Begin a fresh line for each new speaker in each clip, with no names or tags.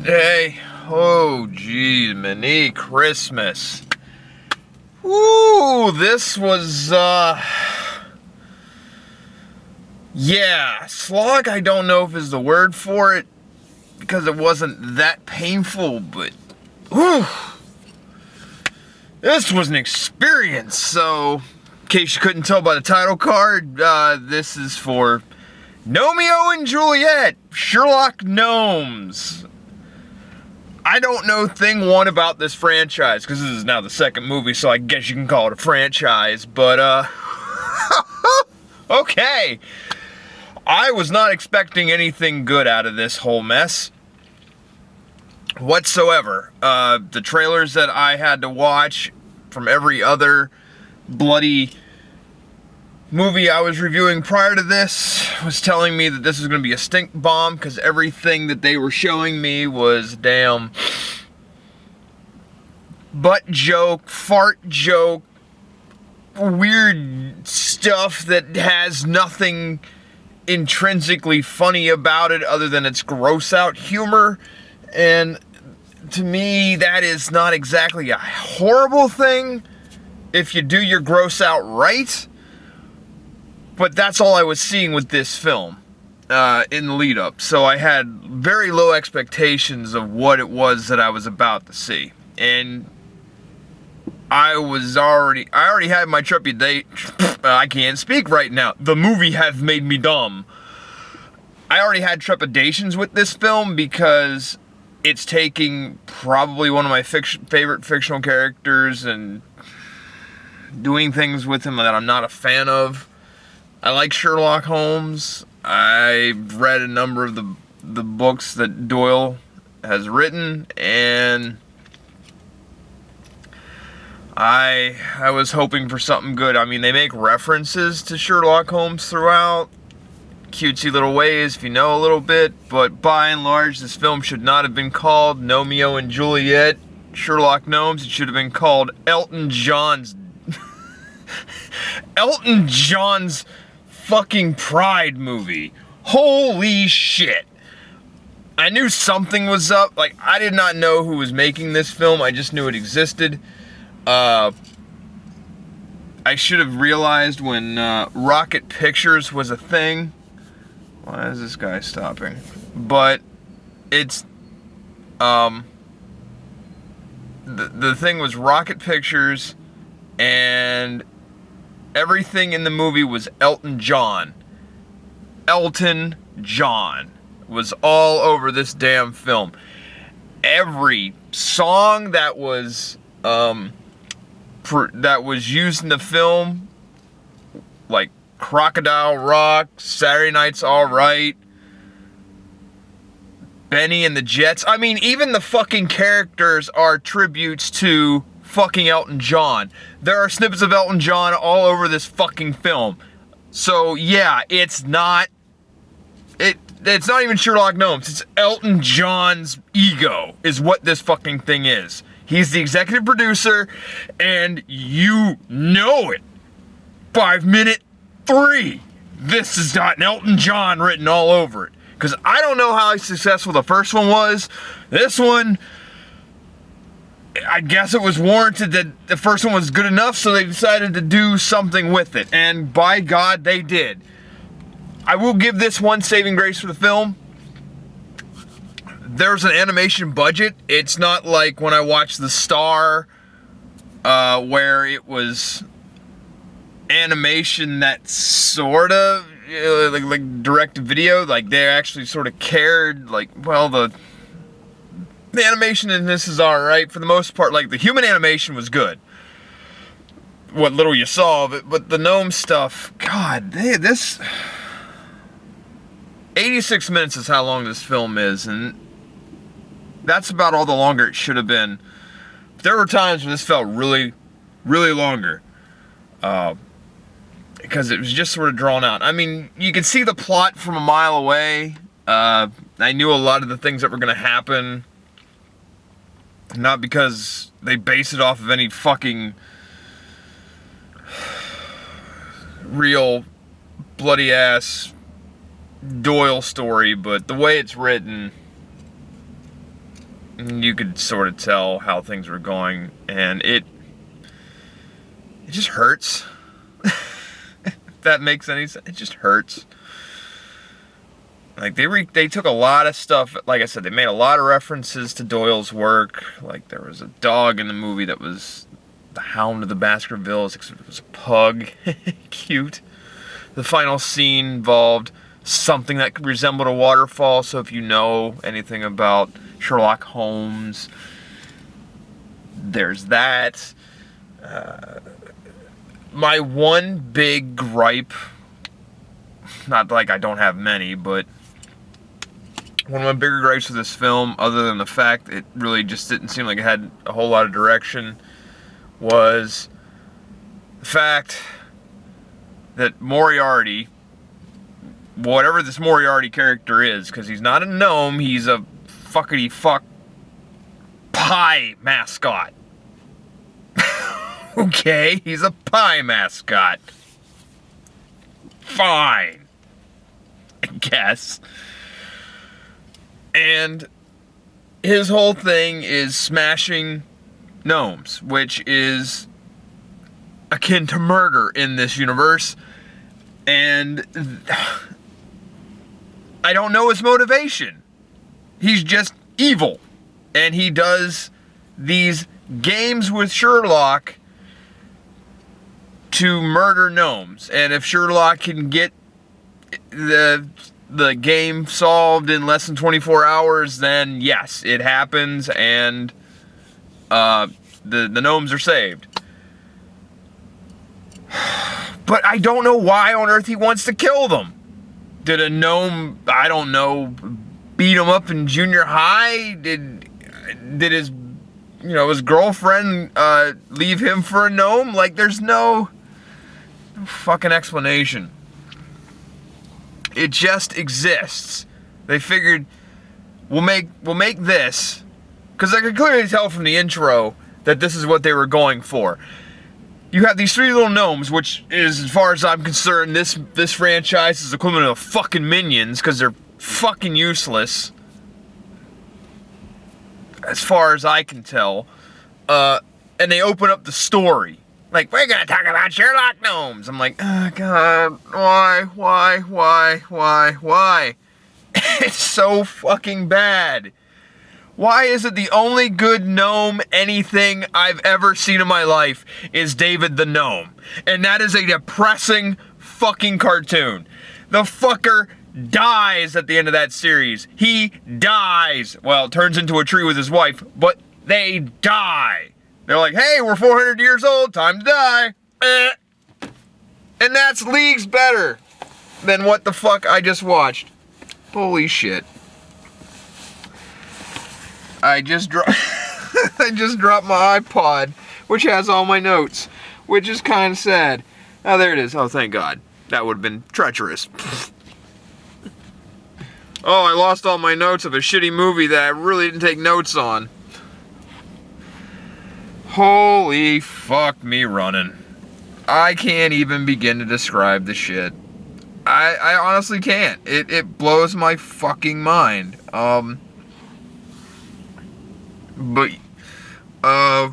Hey, oh geez, mini Christmas. Ooh, this was, yeah, slog I don't know if is the word for it, because it wasn't that painful, but, ooh, this was an experience. So, in case you couldn't tell by the title card, this is for Romeo and Juliet, Sherlock Gnomes. I don't know thing one about this franchise, because this is now the second movie, so I guess you can call it a franchise, but, okay. I was not expecting anything good out of this whole mess whatsoever. The trailers that I had to watch from every other bloody movie I was reviewing prior to this was telling me that this was going to be a stink bomb, because everything that they were showing me was damn butt joke, fart joke, weird stuff that has nothing intrinsically funny about it other than its gross out humor. And to me, that is not exactly a horrible thing if you do your gross out right. But that's all I was seeing with this film in the lead up. So I had very low expectations of what it was that I was about to see. And I already had my trepidation. I can't speak right now. The movie has made me dumb. I already had trepidations with this film because it's taking probably one of my favorite fictional characters and doing things with him that I'm not a fan of. I like Sherlock Holmes. I've read a number of the books that Doyle has written, and I was hoping for something good. I mean, they make references to Sherlock Holmes throughout, cutesy little ways if you know a little bit, but by and large, this film should not have been called Romeo and Juliet, Sherlock Gnomes. It should have been called Elton John's fucking Pride movie. Holy shit. I knew something was up. Like, I did not know who was making this film. I just knew it existed. I should have realized when Rocket Pictures was a thing. Why is this guy stopping? But it's the thing was Rocket Pictures, and everything in the movie was Elton John. Elton John was all over this damn film. Every song that was used in the film, like Crocodile Rock, Saturday Night's Alright, Benny and the Jets. I mean, even the fucking characters are tributes to fucking Elton John. There are snippets of Elton John all over this fucking film. So yeah, it's not even Sherlock Gnomes. It's Elton John's ego is what this fucking thing is. He's the executive producer, and you know it. 5-minute 3. This has got Elton John written all over it. Because I don't know how successful the first one was. This one, I guess it was warranted that the first one was good enough, so they decided to do something with it. And by God, they did. I will give this one saving grace for the film. There's an animation budget. It's not like when I watched The Star, where it was animation that sort of, like direct to video, like they actually sort of cared, like, well, the animation in this is alright for the most part. Like, the human animation was good, what little you saw of it, but the gnome stuff, God, this 86 minutes is how long this film is, and that's about all the longer it should have been. There were times when this felt really, really longer, because it was just sort of drawn out. I mean, you could see the plot from a mile away. I knew a lot of the things that were going to happen, not because they base it off of any fucking real bloody ass Doyle story, but the way it's written, you could sort of tell how things were going, and it just hurts. If that makes any sense. It just hurts. Like, they took a lot of stuff. Like I said, they made a lot of references to Doyle's work. Like, there was a dog in the movie that was the Hound of the Baskervilles, except it was a pug. Cute. The final scene involved something that resembled a waterfall, so if you know anything about Sherlock Holmes, there's that. My one big gripe, not like I don't have many, but one of my bigger gripes with this film, other than the fact it really just didn't seem like it had a whole lot of direction, was the fact that Moriarty, whatever this Moriarty character is, because he's not a gnome, he's a fuckity-fuck pie mascot. Okay, he's a pie mascot. Fine, I guess. And his whole thing is smashing gnomes, which is akin to murder in this universe. And I don't know his motivation. He's just evil. And he does these games with Sherlock to murder gnomes. And if Sherlock can get the game solved in less than 24 hours, then yes, it happens, and the gnomes are saved. But I don't know why on earth he wants to kill them. Did a gnome, I don't know, beat him up in junior high? Did his, his girlfriend leave him for a gnome? Like, there's no fucking explanation. It just exists. They figured, we'll make this, because I could clearly tell from the intro that this is what they were going for. You have these three little gnomes, which is, as far as I'm concerned, this franchise is equivalent of fucking Minions, because they're fucking useless, as far as I can tell. And they open up the story. Like, we're gonna talk about Sherlock Gnomes. I'm like, oh God, why? It's so fucking bad. Why is it the only good gnome anything I've ever seen in my life is David the Gnome? And that is a depressing fucking cartoon. The fucker dies at the end of that series. He dies. Well, turns into a tree with his wife, but they die. They're like, hey, we're 400 years old, time to die. And that's leagues better than what the fuck I just watched. Holy shit. I just dropped my iPod, which has all my notes, which is kind of sad. Oh, there it is. Oh, thank God. That would have been treacherous. Oh, I lost all my notes of a shitty movie that I really didn't take notes on. Holy fuck me running. I can't even begin to describe the shit. I honestly can't. It blows my fucking mind. But I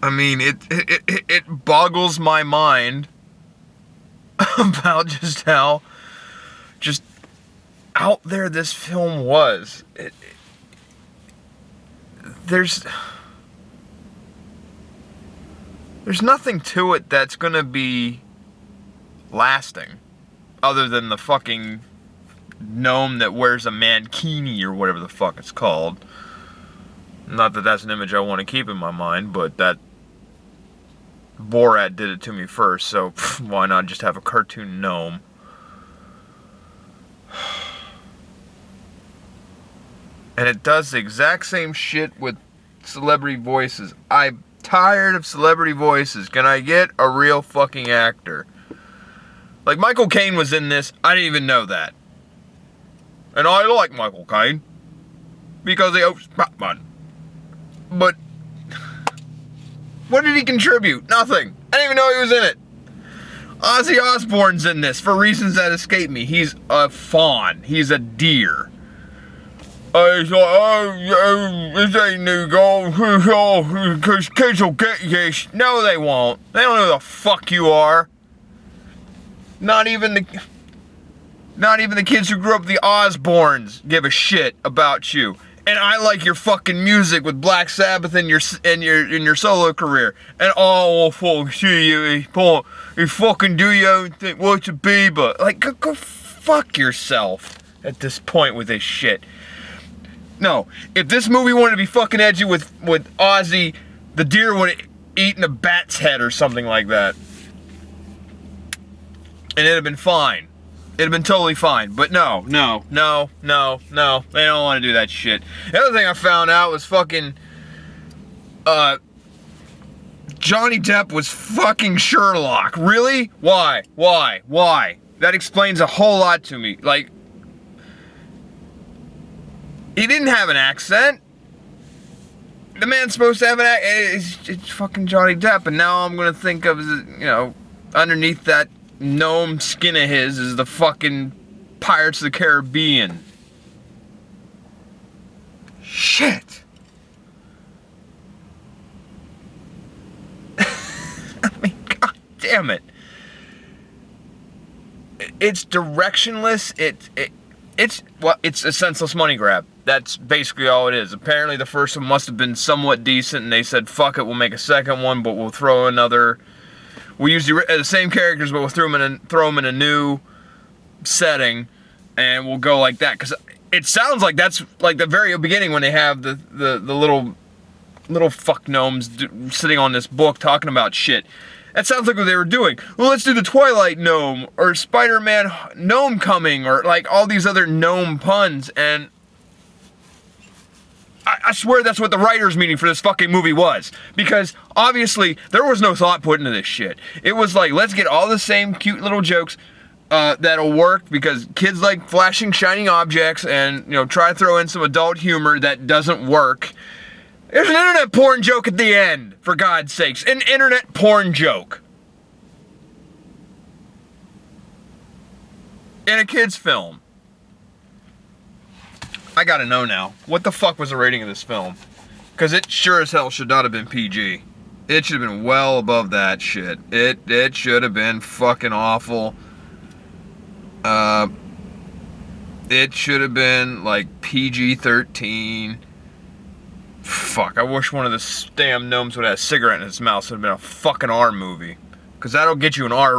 mean, it boggles my mind about just how just out there this film was. There's nothing to it that's gonna be lasting, other than the fucking gnome that wears a mankini or whatever the fuck it's called. Not that that's an image I want to keep in my mind, but that Borat did it to me first, so why not just have a cartoon gnome? And it does the exact same shit with celebrity voices. I'm tired of celebrity voices. Can I get a real fucking actor? Like, Michael Caine was in this. I didn't even know that. And I like Michael Caine because he owes Batman. But what did he contribute? Nothing. I didn't even know he was in it. Ozzy Osbourne's in this for reasons that escape me. He's a fawn. He's a deer. It's like, oh, this ain't new gold, because kids will get this. No, they won't. They don't know who the fuck you are. Not even the kids who grew up with the Osbournes give a shit about you. And I like your fucking music with Black Sabbath in your solo career. And oh, fuck, see you fucking do your own thing. What's a Bieber? Like, go fuck yourself at this point with this shit. No, if this movie wanted to be fucking edgy with Ozzy, the deer would have eaten a bat's head or something like that. And it'd have been fine. It'd have been totally fine. But no. They don't want to do that shit. The other thing I found out was fucking Johnny Depp was fucking Sherlock. Really? Why? That explains a whole lot to me. Like, he didn't have an accent. The man's supposed to have an accent. It's fucking Johnny Depp. And now I'm going to think of, underneath that gnome skin of his is the fucking Pirates of the Caribbean. Shit. I mean, god damn it. It's directionless. It's a senseless money grab. That's basically all it is. Apparently the first one must have been somewhat decent, and they said, fuck it, we'll make a second one, but we'll throw another... We'll use the same characters, but we'll throw them in a new setting, and we'll go like that. Because it sounds like that's like the very beginning when they have the little fuck gnomes sitting on this book talking about shit. That sounds like what they were doing. Well, let's do the Twilight gnome, or Spider-Man gnome coming, or like all these other gnome puns, and I swear that's what the writer's meeting for this fucking movie was. Because, obviously, there was no thought put into this shit. It was like, let's get all the same cute little jokes that'll work, because kids like flashing, shining objects, and, try to throw in some adult humor that doesn't work. There's an internet porn joke at the end, for God's sakes. An internet porn joke. In a kid's film. I gotta know now. What the fuck was the rating of this film? Because it sure as hell should not have been PG. It should have been well above that shit. It should have been fucking awful. It should have been like PG-13. Fuck, I wish one of the damn gnomes would have a cigarette in his mouth, so it would have been a fucking R movie. Because that'll get you an R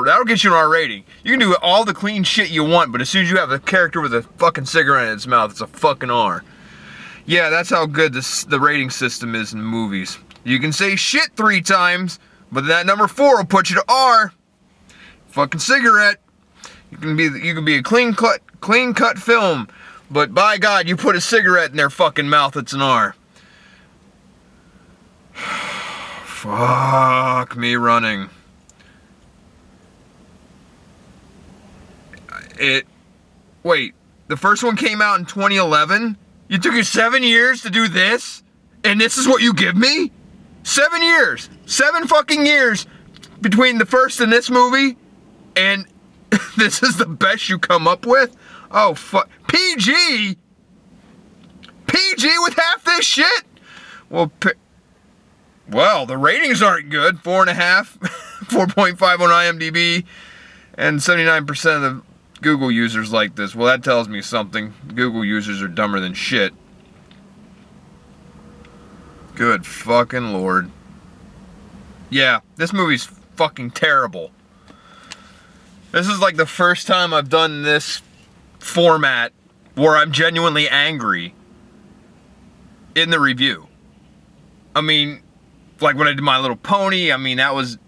rating. You can do all the clean shit you want, but as soon as you have a character with a fucking cigarette in its mouth, it's a fucking R. Yeah, that's how good the rating system is in movies. You can say shit 3 times, but that number 4 will put you to R. Fucking cigarette. You can be a clean cut film, but by God, you put a cigarette in their fucking mouth, it's an R. Fuck me running. Wait, the first one came out in 2011? You took you 7 years to do this? And this is what you give me? 7 years! 7 fucking years between the first and this movie? And this is the best you come up with? Oh, fuck. PG? PG with half this shit? Well, the ratings aren't good. 4.5, 4.5 on IMDb, and 79% of the Google users like this. Well, that tells me something. Google users are dumber than shit. Good fucking Lord. Yeah, this movie's fucking terrible. This is like the first time I've done this format where I'm genuinely angry in the review. I mean, like when I did My Little Pony, that was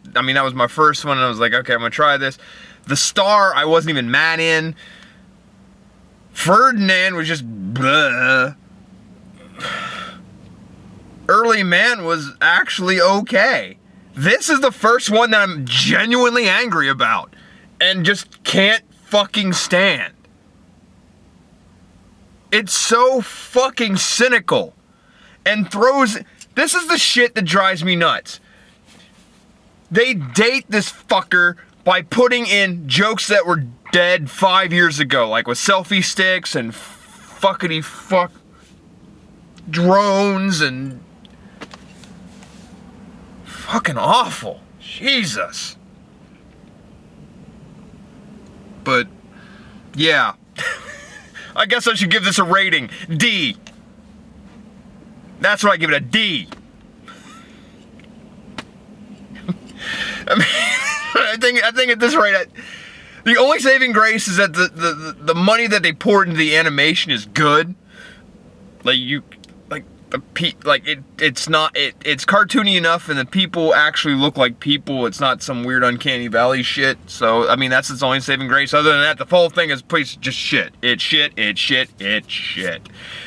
my first one, and I was like, okay, I'm gonna try this. The Star, I wasn't even mad in. Ferdinand was just bleh. Early Man was actually okay. This is the first one that I'm genuinely angry about and just can't fucking stand. It's so fucking cynical and this is the shit that drives me nuts. They date this fucker by putting in jokes that were dead 5 years ago, like with selfie sticks and fuckity fuck drones and fucking awful. Jesus. But yeah. I guess I should give this a rating. D. That's what I give it, a D. I mean, I think at this rate, the only saving grace is that the money that they poured into the animation is good. It's cartoony enough, and the people actually look like people. It's not some weird uncanny valley shit. So I mean, that's its only saving grace. Other than that, the whole thing is just shit. It's shit.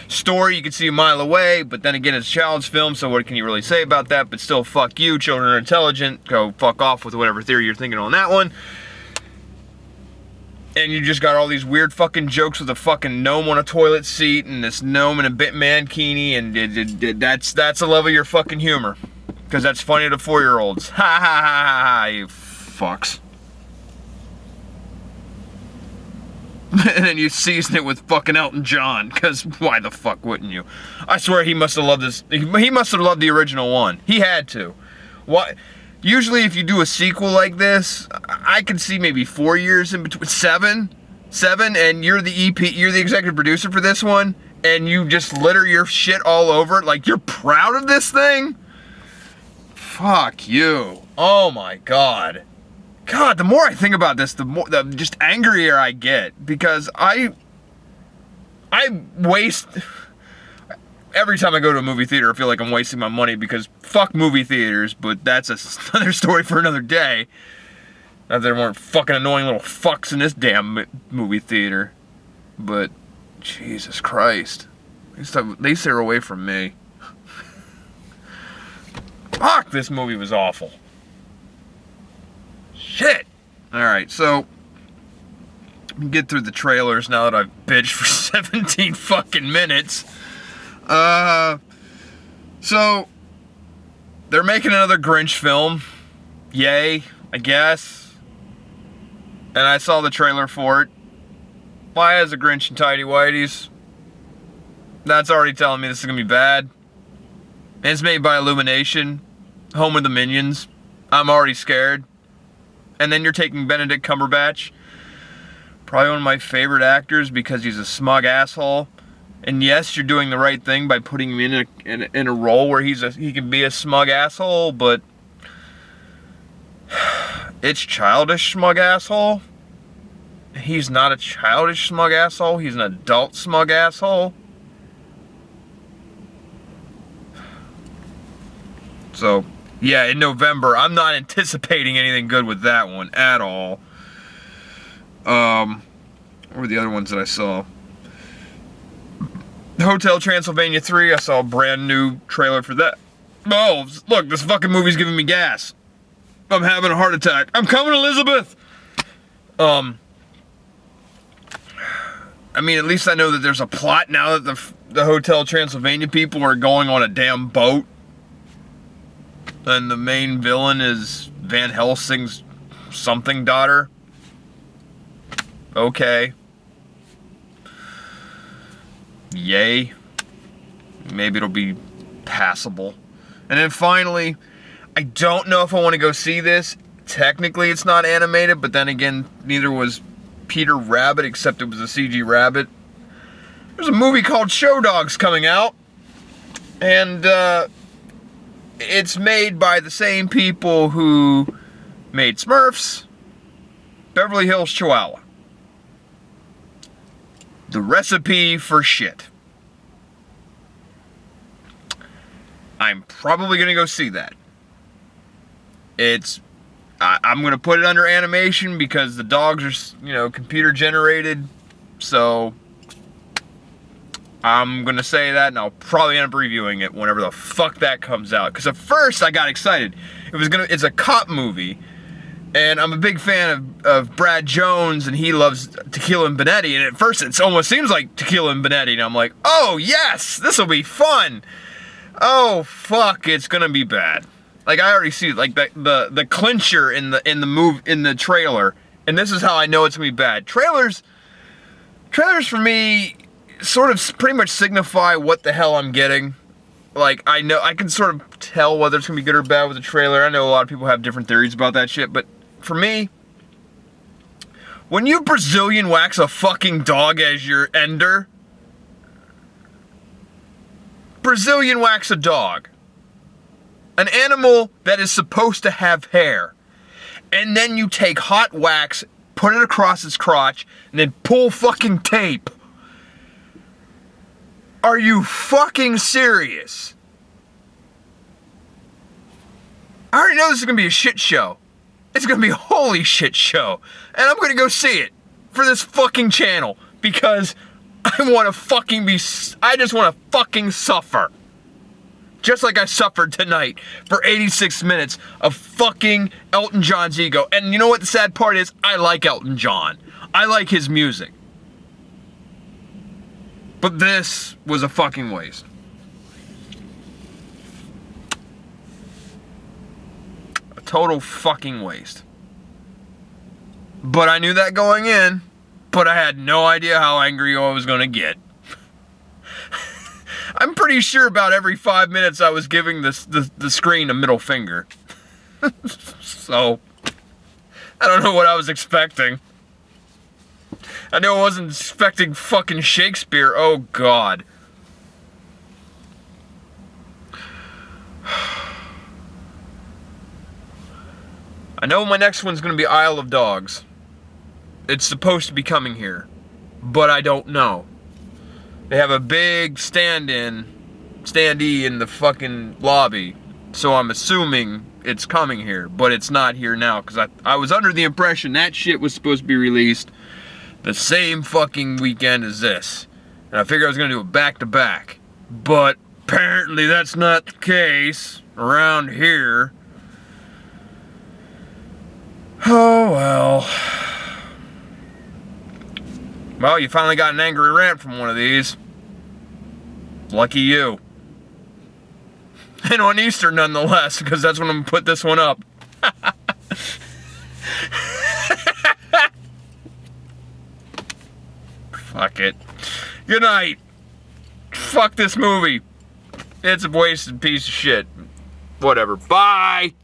Story you can see a mile away, but then again, it's a child's film, so what can you really say about that? But still, fuck you. Children are intelligent. Go fuck off with whatever theory you're thinking on that one. And you just got all these weird fucking jokes with a fucking gnome on a toilet seat and this gnome in a bit mankini, and that's the level of your fucking humor. Because that's funny to 4-year-olds. Ha ha ha ha ha, you fucks. And then you season it with fucking Elton John, because why the fuck wouldn't you? I swear he must have loved this. He must have loved the original one. He had to. Why? Usually if you do a sequel like this, I can see maybe 4 years in between, seven, and you're the executive producer for this one, and you just litter your shit all over it, like you're proud of this thing? Fuck you. Oh my God. God, the more I think about this, the just angrier I get, because I waste... Every time I go to a movie theater, I feel like I'm wasting my money because fuck movie theaters, but that's another story for another day. Not that there weren't fucking annoying little fucks in this damn movie theater. But, Jesus Christ. At least they were away from me. Fuck, this movie was awful. Shit. Alright, so... let me get through the trailers now that I've bitched for 17 fucking minutes. So, they're making another Grinch film. Yay, I guess. And I saw the trailer for it. Why has a Grinch and Tidy Whities? That's already telling me this is gonna be bad. And it's made by Illumination, home of the Minions. I'm already scared. And then you're taking Benedict Cumberbatch, probably one of my favorite actors because he's a smug asshole. And yes, you're doing the right thing by putting him in a role where he can be a smug asshole, but it's childish smug asshole. He's not a childish smug asshole. He's an adult smug asshole. So, yeah, in November, I'm not anticipating anything good with that one at all. What were the other ones that I saw? Hotel Transylvania 3, I saw a brand new trailer for that. Oh, look, this fucking movie's giving me gas. I'm having a heart attack. I'm coming, Elizabeth! I mean, at least I know that there's a plot now that the Hotel Transylvania people are going on a damn boat. And the main villain is Van Helsing's something daughter. Okay. Yay. Maybe it'll be passable. And then finally, I don't know if I want to go see this. Technically, it's not animated, but then again, neither was Peter Rabbit, except it was a CG rabbit. There's a movie called Show Dogs coming out. And, it's made by the same people who made Smurfs, Beverly Hills Chihuahua. The recipe for shit. I'm probably gonna go see that. I'm gonna put it under animation because the dogs are, computer generated. So I'm gonna say that, and I'll probably end up reviewing it whenever the fuck that comes out. Because at first I got excited. It's a cop movie. And I'm a big fan of Brad Jones, and he loves Tequila and Bonetti. And at first, it almost seems like Tequila and Bonetti. And I'm like, oh, yes, this will be fun. Oh, fuck, it's going to be bad. Like, I already see, like, the clincher in the trailer. And this is how I know it's going to be bad. Trailers for me, sort of pretty much signify what the hell I'm getting. Like, I know, I can sort of tell whether it's gonna be good or bad with the trailer. I know a lot of people have different theories about that shit, but for me, when you Brazilian wax a fucking dog as your ender, Brazilian wax a dog, an animal that is supposed to have hair, and then you take hot wax, put it across its crotch, and then pull fucking tape. Are you fucking serious? I already know this is gonna be a shit show. It's gonna be a holy shit show. And I'm gonna go see it for this fucking channel because I wanna fucking I just wanna fucking suffer. Just like I suffered tonight for 86 minutes of fucking Elton John's ego. And you know what the sad part is? I like Elton John. I like his music. But this was a fucking waste. A total fucking waste. But I knew that going in, but I had no idea how angry I was gonna get. I'm pretty sure about every 5 minutes I was giving the screen a middle finger. So, I don't know what I was expecting. I know I wasn't expecting fucking Shakespeare. Oh, God. I know my next one's going to be Isle of Dogs. It's supposed to be coming here, but I don't know. They have a big standee in the fucking lobby, so I'm assuming it's coming here, but it's not here now, because I was under the impression that shit was supposed to be released the same fucking weekend as this, and I figured I was going to do it back-to-back, but apparently that's not the case around here. Oh, well. Well, you finally got an angry rant from one of these. Lucky you. And on Easter nonetheless, because that's when I'm going to put this one up. Fuck it. Good night. Fuck this movie. It's a wasted piece of shit. Whatever. Bye.